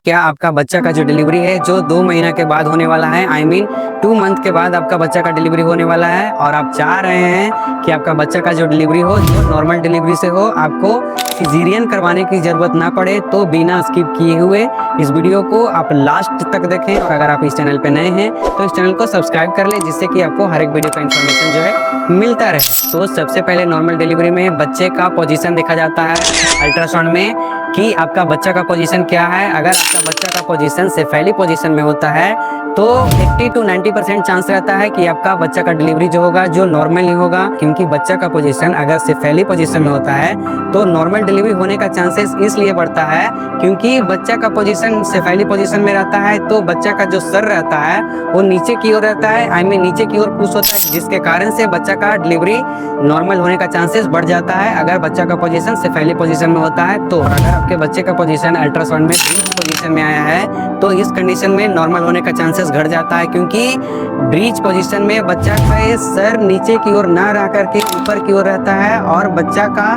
क्या आपका बच्चा का जो डिलीवरी है जो 2 महीना के बाद होने वाला है, आई मीन 2 मंथ के बाद आपका बच्चा का डिलीवरी होने वाला है और आप चाह रहे हैं कि आपका बच्चा का जो डिलीवरी हो जो नॉर्मल डिलीवरी से हो, आपको सिजेरियन करवाने की ज़रूरत ना पड़े, तो बिना स्किप किए हुए इस वीडियो को आप लास्ट तक देखें। और अगर आप इस चैनल पे नए हैं तो इस चैनल को सब्सक्राइब कर लें, जिससे कि आपको हर एक वीडियो का इन्फॉर्मेशन जो है मिलता रहे। तो सबसे पहले नॉर्मल डिलीवरी में बच्चे का पोजीशन देखा जाता है अल्ट्रासाउंड में कि आपका बच्चा का पोजीशन क्या है। अगर आपका बच्चा का पोजीशन सेफेली पोजीशन में होता है तो 80 to 90% चांस रहता है कि आपका बच्चा का डिलीवरी जो होगा जो नॉर्मल ही होगा, क्योंकि बच्चा का पोजीशन अगर सेफेली पोजीशन में होता है तो नॉर्मल डिलीवरी होने का चांसेस इसलिए बढ़ता है क्योंकि बच्चा का पोजीशन सेफेली पोजीशन में रहता है तो बच्चा का जो सर रहता है वो नीचे की ओर रहता है, आई मीन नीचे की ओर पुश होता है, जिसके कारण से बच्चा का डिलीवरी नॉर्मल होने का चांसेस बढ़ जाता है अगर बच्चा का पोजीशन सेफेली पोजीशन में होता है। तो अगर आपके बच्चे का पोजीशन अल्ट्रासाउंड में ब्रीच पोजीशन में आया है तो इस कंडीशन में नॉर्मल होने का चांसेस घट जाता है, क्योंकि ब्रीच पोजीशन में बच्चा का सर नीचे की ओर ना रह करके ऊपर की ओर रहता है और बच्चा का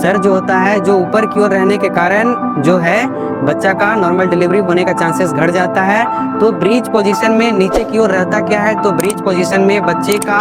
सर जो होता है जो ऊपर की ओर रहने के कारण जो है बच्चा का नॉर्मल डिलीवरी होने का चांसेस घट जाता है। तो ब्रीच पोजीशन में नीचे की ओर रहता क्या है, तो ब्रीच पोजीशन में बच्चे का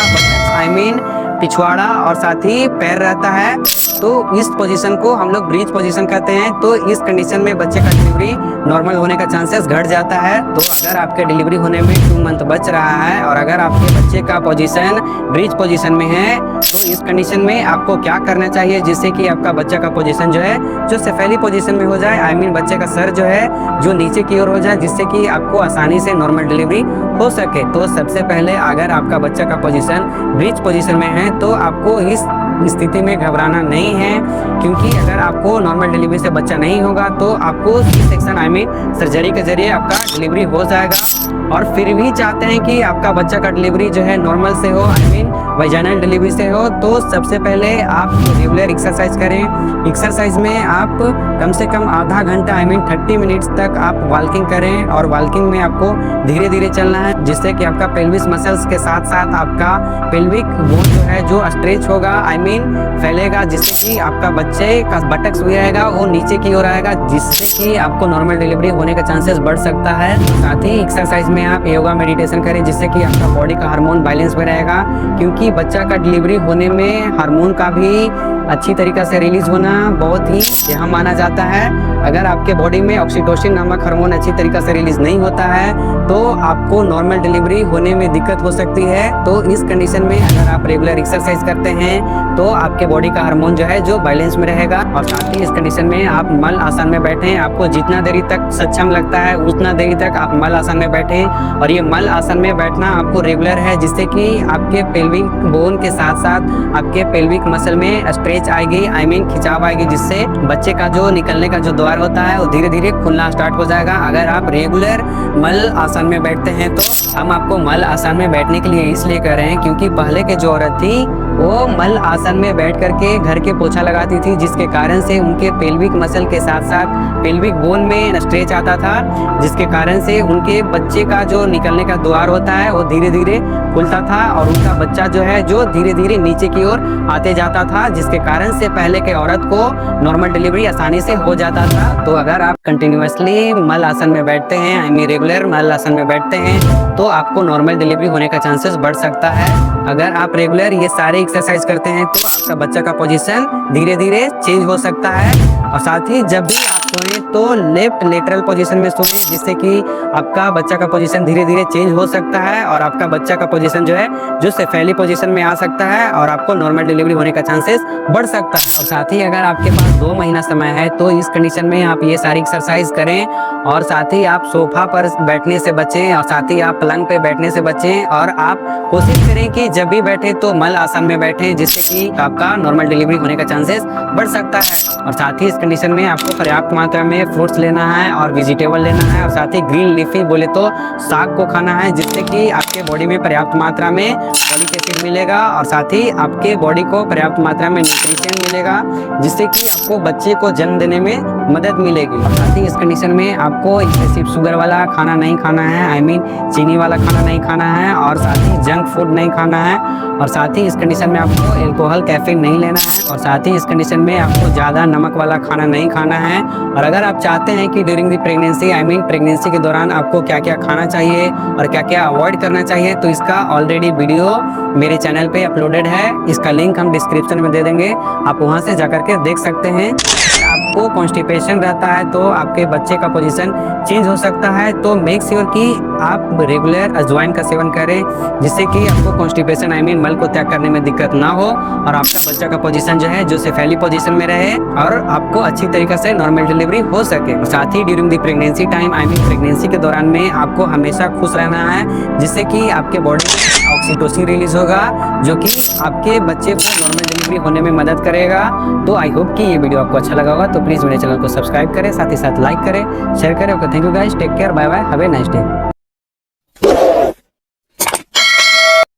आई मीन पिछवाड़ा और साथ ही पैर रहता है, तो इस पोजीशन को हम लोग ब्रीच पोजीशन कहते हैं। तो इस कंडीशन में बच्चे का डिलीवरी नॉर्मल होने का चांसेस घट जाता है। तो अगर आपके डिलीवरी होने में 2 मंथ बच रहा है और अगर आपके बच्चे का पोजीशन ब्रीच पोजीशन में है तो इस कंडीशन में आपको क्या करना चाहिए जिससे कि आपका बच्चा का पोजीशन जो है जो सेफेली पोजीशन में हो जाए, आई मीन बच्चे का सर जो है जो नीचे की ओर हो जाए, जिससे कि आपको आसानी से नॉर्मल डिलीवरी हो सके। तो सबसे पहले अगर आपका बच्चा का पोजीशन ब्रीच पोजीशन में है तो आपको इस स्थिति में घबराना नहीं है, क्योंकि अगर आपको नॉर्मल डिलीवरी से बच्चा नहीं होगा तो आपको C section I mean surgery के जरिए आपका डिलीवरी हो जाएगा। और फिर भी चाहते हैं कि आपका बच्चा का डिलीवरी जो है नॉर्मल से हो, आई मीन वाजाइनल डिलीवरी से हो, तो सबसे पहले आप रेगुलर एक्सरसाइज करें। एक्सरसाइज में आप कम से कम आधा घंटा आई मीन 30 मिनट्स तक आप वॉकिंग करें और वॉकिंग में आपको धीरे धीरे चलना है, जिससे कि आपका पेल्विस मसल्स के साथ साथ आपका पेल्विक बोन जो है जो स्ट्रेच होगा, आई मीन फैलेगा, जिससे कि आपका बच्चे का बटक्स भी रहेगा वो नीचे की ओर आएगा, जिससे कि आपको नॉर्मल डिलीवरी होने का चांसेस बढ़ सकता है। साथ ही एक्सरसाइज में आप योगा मेडिटेशन करें, जिससे कि आपका बॉडी का हार्मोन बैलेंस में रहेगा, क्योंकि बच्चा का डिलीवरी होने में हार्मोन का भी अच्छी तरीक़ा से रिलीज होना बहुत ही अहम माना जाता है। अगर आपके बॉडी में ऑक्सीटोसिन नामक हार्मोन अच्छी तरीक़ा से रिलीज नहीं होता है तो आपको नॉर्मल डिलीवरी होने में दिक्कत हो सकती है। तो इस कंडीशन में अगर आप रेगुलर एक्सरसाइज करते हैं तो आपके बॉडी का हार्मोन जो है जो बैलेंस में रहेगा। और साथ ही इस कंडीशन में आप मल आसन में बैठें, आपको जितना देरी तक सक्षम लगता है उतना देरी तक आप मल आसन में बैठें। और ये मल आसन में बैठना आपको रेगुलर है, जिससे कि आपके पेल्विक बोन के साथ साथ आपके पेल्विक मसल में स्ट्रेच आएगी, आई मीन खिंचाव आएगी, जिससे बच्चे का जो निकलने का जो द्वार होता है वो धीरे धीरे खुलना स्टार्ट हो जाएगा। अगर आप रेगुलर मल आसन में बैठते हैं तो हम आपको मल आसन में बैठने के लिए इसलिए कह रहे हैं क्योंकि पहले के जो औरत थी वो मल आसन में बैठ करके घर के पोछा लगाती थी, जिसके कारण से उनके पेल्विक मसल के साथ साथ पेल्विक बोन में स्ट्रेच आता था, जिसके कारण से उनके बच्चे का जो निकलने का द्वार होता है वो धीरे धीरे खुलता था और उनका बच्चा जो है जो धीरे धीरे नीचे की ओर आते जाता था, जिसके कारण से पहले के औरत को नॉर्मल डिलीवरी आसानी से हो जाता था। तो अगर आप कंटिन्यूअसली मल आसन में बैठते हैं, आई मीन रेगुलर मल आसन में बैठते हैं, तो आपको नॉर्मल डिलीवरी होने का चांसेस बढ़ सकता है। अगर आप रेगुलर ये सारे एक्सरसाइज करते हैं तो आपका बच्चा का पोजीशन धीरे धीरे चेंज हो सकता है। और साथ ही जब भी आप सोएं तो लेफ्ट लेटरल पोजीशन में सोएं, जिससे कि आपका बच्चा का पोजीशन धीरे धीरे चेंज हो सकता है और आपका बच्चा का पोजीशन जो है जो सेफेली पोजीशन में आ सकता है और आपको नॉर्मल डिलीवरी होने का चांसेस बढ़ सकता है। और साथ ही अगर आपके पास 2 महीना समय है तो इस कंडीशन में आप ये सारी एक्सरसाइज करें और साथ ही आप सोफा पर बैठने से बचें और साथ ही आप पलंग पे बैठने से बचें और आप कोशिश करें कि जब भी बैठे तो मल आसन में बैठें, जिससे कि आपका नॉर्मल डिलीवरी होने का चांसेस बढ़ सकता है। और साथ ही इस कंडीशन में आपको पर्याप्त मात्रा में फ्रूट्स लेना है और वेजिटेबल लेना है और साथ ही ग्रीन लीफी बोले तो साग को खाना है, जिससे कि आपके बॉडी में पर्याप्त मात्रा में फॉलिक एसिड मिलेगा और साथ ही आपके बॉडी को पर्याप्त मात्रा में न्यूट्रिशन मिलेगा, जिससे कि आपको बच्चे को जन्म देने में मदद मिलेगी। और साथ ही इस कंडीशन में आपको एक्सेसिव शुगर वाला खाना नहीं खाना है, आई मीन चीनी वाला खाना नहीं खाना है और साथ ही जंक फूड नहीं खाना है। और साथ ही इस कंडीशन में आपको अल्कोहल कैफीन नहीं लेना है और साथ ही इस कंडीशन में आपको ज़्यादा नमक वाला खाना नहीं खाना है और अगर आप चाहते हैं कि during the pregnancy I mean pregnancy के दौरान आपको क्या क्या खाना चाहिए और क्या क्या अवॉइड करना चाहिए, तो इसका ऑलरेडी वीडियो मेरे चैनल पे अपलोडेड है। इसका लिंक हम डिस्क्रिप्शन में दे देंगे, आप वहां से जाकर के देख सकते हैं। आपको कॉन्स्टिपेशन रहता है तो आपके बच्चे का पोजीशन चेंज हो सकता है, तो मेक श्योर कि आप रेगुलर अजवाइन का सेवन करें, जिससे कि आपको कॉन्स्टिपेशन आई मीन मल को त्याग करने में दिक्कत ना हो और आपका बच्चा का पोजीशन जो है जो सेफेली पोजीशन में रहे और आपको अच्छी तरीके से नॉर्मल डिलीवरी हो सके। साथ ही during the pregnancy time I mean pregnancy के दौरान में आपको हमेशा खुश रहना है, जिससे कि आपके बॉडी में ऑक्सीटोसिन रिलीज होगा, जो कि आपके बच्चे को नॉर्मल डिलीवरी होने में मदद करेगा। तो आई होप कि ये वीडियो आपको अच्छा लगा होगा, तो प्लीज़ मेरे चैनल को सब्सक्राइब करें, साथ ही साथ लाइक करें, शेयर करें। Okay, thank you guys, take care, bye bye, have a nice day.